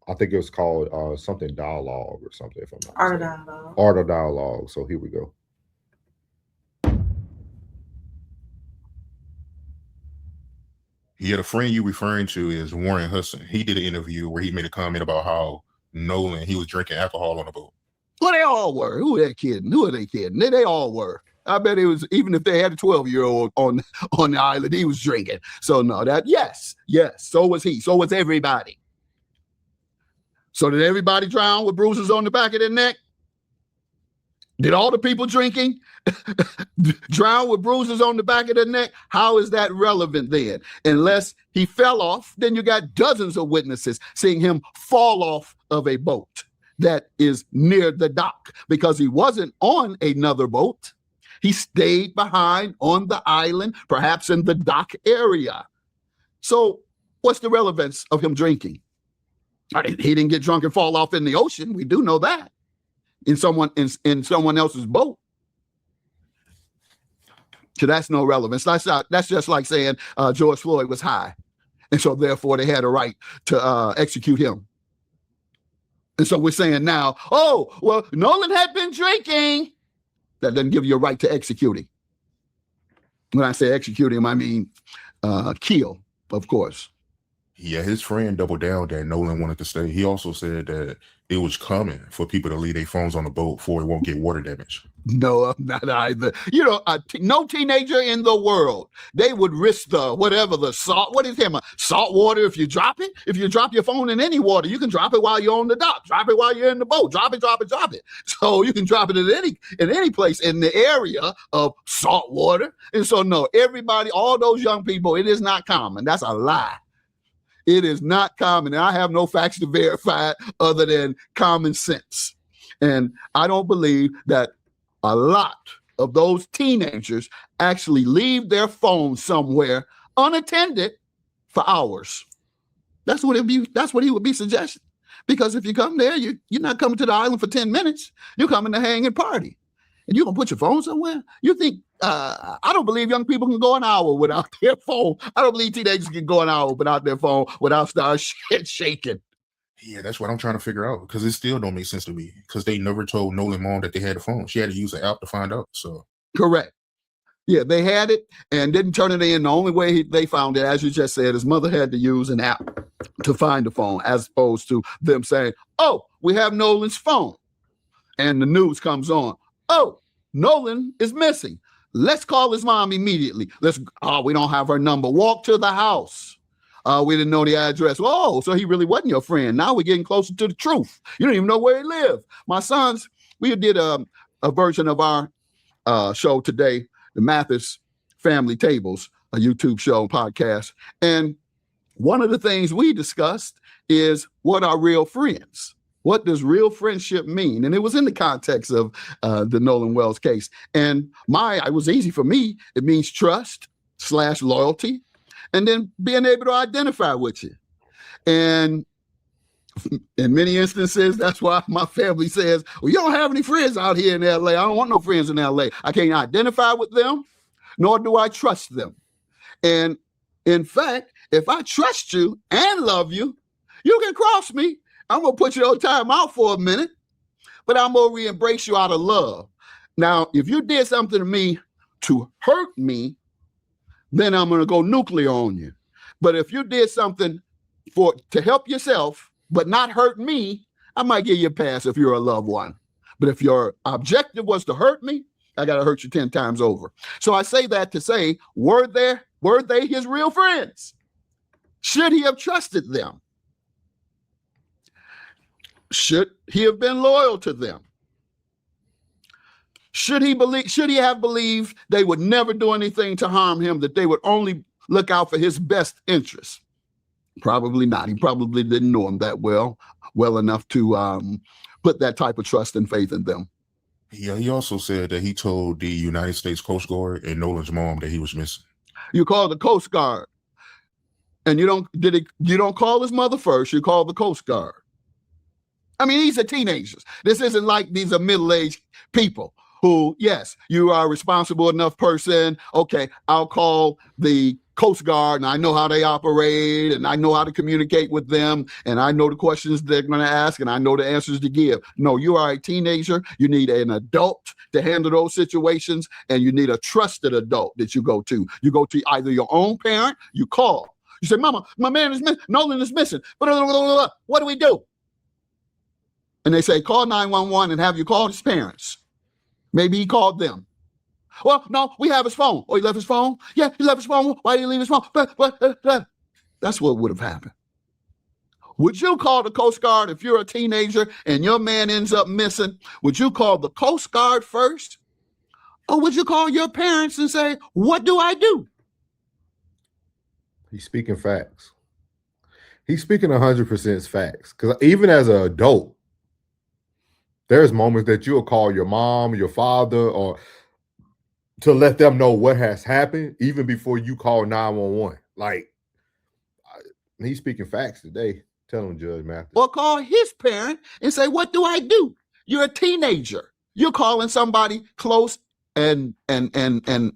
I think it was called something dialogue or something, if I'm not Art of mistaken. Dialogue. Art of Dialogue. So here we go. Yeah, the friend you referring to is Warren Hudson. He did an interview where he made a comment about how Nolan, he was drinking alcohol on the boat. Well, they all were. Who are they kidding? Who are they kidding? They all were. I bet it was, even if they had a 12-year-old on the island, he was drinking. So no, yes. So was he. So was everybody. So did everybody drown with bruises on the back of their neck? Did all the people drinking drown with bruises on the back of their neck? How is that relevant then? Unless he fell off, then you got dozens of witnesses seeing him fall off of a boat that is near the dock, because he wasn't on another boat. He stayed behind on the island, perhaps in the dock area. So what's the relevance of him drinking? He didn't get drunk and fall off in the ocean. We do know that. In someone else's boat. So that's no relevance. That's just like saying George Floyd was high, and so therefore they had a right to execute him. And so we're saying now, oh, well, Nolan had been drinking. That doesn't give you a right to execute him. When I say execute him, I mean kill, of course. Yeah, his friend doubled down that Nolan wanted to stay. He also said that it was common for people to leave their phones on the boat for it won't get water damage. No, not either. No teenager in the world, they would risk the salt. What is him? Salt water if you drop it? If you drop your phone in any water, you can drop it while you're on the dock. Drop it while you're in the boat. Drop it. So you can drop it in any place in the area of salt water. And so no, everybody, all those young people, it is not common. That's a lie. It is not common. And I have no facts to verify it other than common sense. And I don't believe that a lot of those teenagers actually leave their phones somewhere unattended for hours. That's what he would be suggesting. Because if you come there, you're not coming to the island for 10 minutes. You're coming to hang and party. And you're going to put your phone somewhere? You think, I don't believe young people can go an hour without their phone. I don't believe teenagers can go an hour without their phone without start shaking. Yeah, that's what I'm trying to figure out, because it still don't make sense to me, because they never told Nolan mom that they had a phone. She had to use an app to find out. So correct. Yeah, they had it and didn't turn it in. The only way they found it, as you just said, his mother had to use an app to find the phone, as opposed to them saying, oh, we have Nolan's phone. And the news comes on. Oh, Nolan is missing. Let's call his mom immediately. We don't have her number. Walk to the house. We didn't know the address. Oh, so he really wasn't your friend. Now we're getting closer to the truth. You don't even know where he lived. My sons, we did a version of our show today, the Mathis Family Tables, a YouTube show, podcast. And one of the things we discussed is what are real friends? What does real friendship mean? And it was in the context of the Nolan Wells case. And it was easy for me. It means trust / loyalty, and then being able to identify with you. And in many instances, that's why my family says, well, you don't have any friends out here in LA. I don't want no friends in LA. I can't identify with them, nor do I trust them. And in fact, if I trust you and love you, you can cross me. I'm going to put you on time out for a minute, but I'm going to re-embrace you out of love. Now, if you did something to me to hurt me, then I'm going to go nuclear on you. But if you did something to help yourself, but not hurt me, I might give you a pass if you're a loved one. But if your objective was to hurt me, I got to hurt you 10 times over. So I say that to say, were they his real friends? Should he have trusted them? Should he have been loyal to them? Should he have believed they would never do anything to harm him, that they would only look out for his best interests? Probably not. He probably didn't know him that well enough to put that type of trust and faith in them. Yeah, he also said that he told the United States Coast Guard and Nolan's mom that he was missing. You call the Coast Guard, and you don't call his mother first. You call the Coast Guard. I mean, these are teenagers. This isn't like these are middle-aged people who, yes, you are a responsible enough person. Okay, I'll call the Coast Guard, and I know how they operate, and I know how to communicate with them, and I know the questions they're going to ask, and I know the answers to give. No, you are a teenager. You need an adult to handle those situations, and you need a trusted adult that you go to. You go to either your own parent, you call. You say, Mama, my man is missing. Nolan is missing. What do we do? And they say, call 911 and have you call his parents. Maybe he called them. Well, no, we have his phone. Oh, he left his phone? Yeah, he left his phone. Why did he leave his phone? That's what would have happened. Would you call the Coast Guard if you're a teenager and your man ends up missing? Would you call the Coast Guard first? Or would you call your parents and say, what do I do? He's speaking facts. He's speaking 100% facts. Because even as an adult, there's moments that you'll call your mom, your father, or to let them know what has happened, even before you call 911. Like, he's speaking facts today. Tell him, Judge Mathis. Or call his parent and say, what do I do? You're a teenager. You're calling somebody close and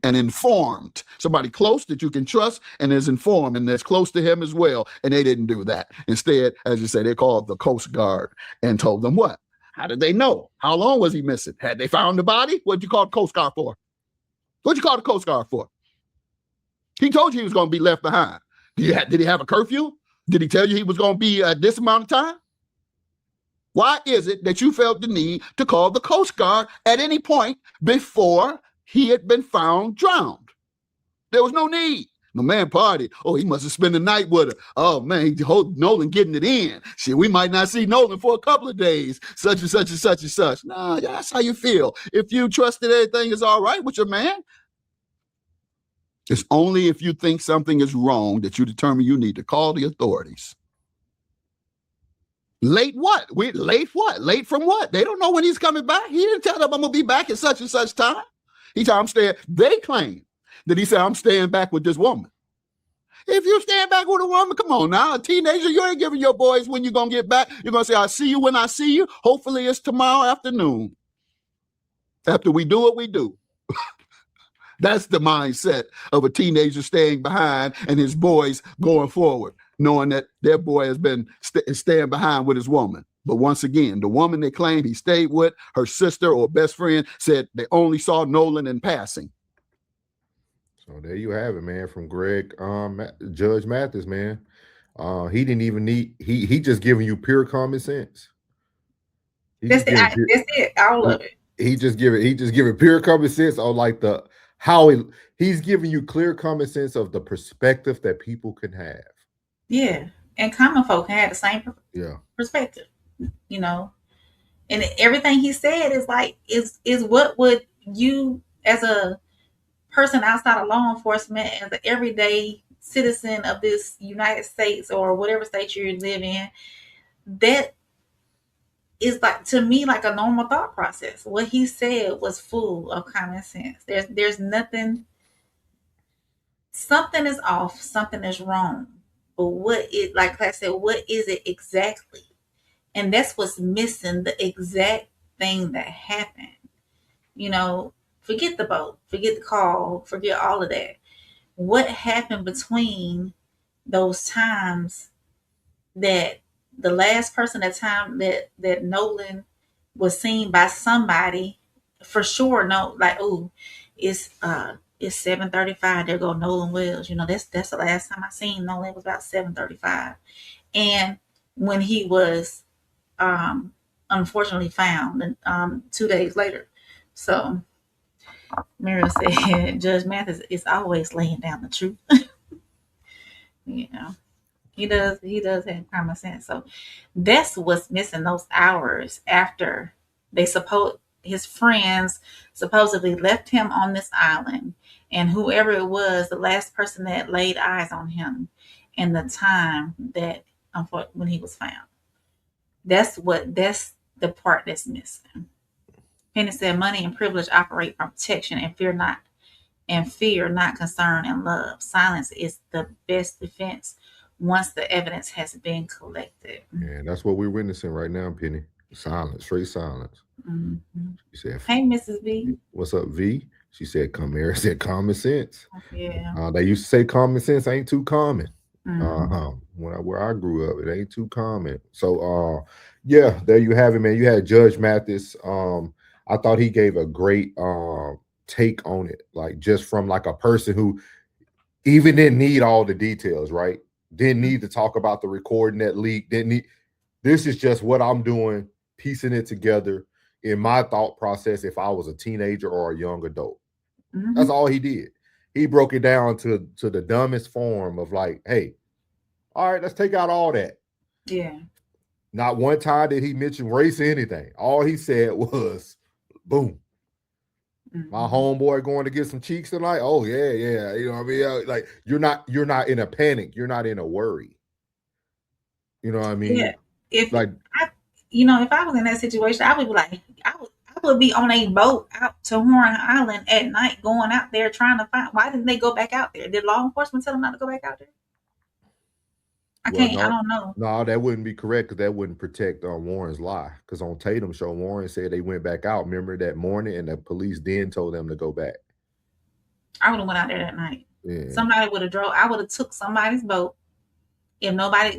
informed. Somebody close that you can trust and is informed and that's close to him as well. And they didn't do that. Instead, as you say, they called the Coast Guard and told them what? How did they know? How long was he missing? Had they found the body? What'd you call the Coast Guard for? What'd you call the Coast Guard for? He told you he was going to be left behind. Did he have a curfew? Did he tell you he was going to be this amount of time? Why is it that you felt the need to call the Coast Guard at any point before he had been found drowned? There was no need. My man partied. Oh, he must have spent the night with her. Oh, man, Nolan getting it in. Shit, we might not see Nolan for a couple of days. Such and such and such and such. Nah, that's how you feel. If you trusted everything is all right with your man, it's only if you think something is wrong that you determine you need to call the authorities. Late what? Late what? Late from what? They don't know when he's coming back. He didn't tell them I'm going to be back at such and such time. He told them I'm staying. They claim that he said, I'm staying back with this woman. If you stand back with a woman, come on now. A teenager, you ain't giving your boys when you're going to get back. You're going to say, I'll see you when I see you. Hopefully it's tomorrow afternoon. After we do what we do. That's the mindset of a teenager staying behind and his boys going forward, knowing that their boy has been staying behind with his woman. But once again, the woman they claim he stayed with, her sister or best friend, said they only saw Nolan in passing. So there you have it, man, from Greg, Judge Mathis, man. He didn't even need, he just giving you pure common sense. That's it, all of it. He just giving pure common sense on like he's giving you clear common sense of the perspective that people can have. Yeah. And common folk can have the same perspective, you know. And everything he said is like, is what would you, as a person outside of law enforcement, as an everyday citizen of this United States or whatever state you live in, that is like, to me, like a normal thought process. What he said was full of common sense. There's nothing, something is off, something is wrong. But like I said, what is it exactly? And that's what's missing, the exact thing that happened. You know, forget the boat, forget the call, forget all of that. What happened between those times that the last person at time that Nolan was seen by somebody, for sure, no, like, oh, it's 7:35. There go Nolan Wells. You know, that's the last time I seen Nolan was about 7:35. And when he was unfortunately found 2 days later. So Miriam said Judge Mathis is always laying down the truth. You know. He does have common sense. So that's what's missing, those hours after his friends supposedly left him on this island, and whoever it was, the last person that laid eyes on him, and the time that when he was found. That's the part that's missing. Penny said money and privilege operate from protection and fear not concern and love. Silence is the best defense once the evidence has been collected. Yeah, that's what we're witnessing right now, Penny. Silence, straight silence. Mm-hmm. said, Hey, Mrs. B. "What's up, V?" She said, "Come here." I said, "Common sense." Yeah. They used to say common sense ain't too common. Mhm. Where I grew up, it ain't too common. So yeah, there you have it, man. You had Judge Mathis. I thought he gave a great take on it, like just from like a person who even didn't need all the details, right? Didn't need to talk about the recording that leaked. Didn't need. This is just what I'm doing, piecing it together in my thought process if I was a teenager or a young adult. That's Mhm. all he did. He broke it down to the dumbest form of like, hey, all right, let's take out all that. Yeah. Not one time did he mention race or anything. All he said was, boom. My Mhm. homeboy going to get some cheeks tonight. Oh yeah, yeah. You know what I mean? Like you're not in a panic. You're not in a worry. You know what I Yeah. mean? If Like I, if I was in that situation, I would be like, I would be on a boat out to Horn Island at night, going out there trying to find. Why didn't they go back out there? Did law enforcement tell them not to go back out there? I well, can't. I no, don't know. no, that wouldn't be correct because that wouldn't protect Warren's lie. Because on Tatum's show, Warren said they went back out. Remember that morning, and the police then told them to go back. I would have went out there that night. Yeah. Somebody would have drove. I would have took somebody's boat. If nobody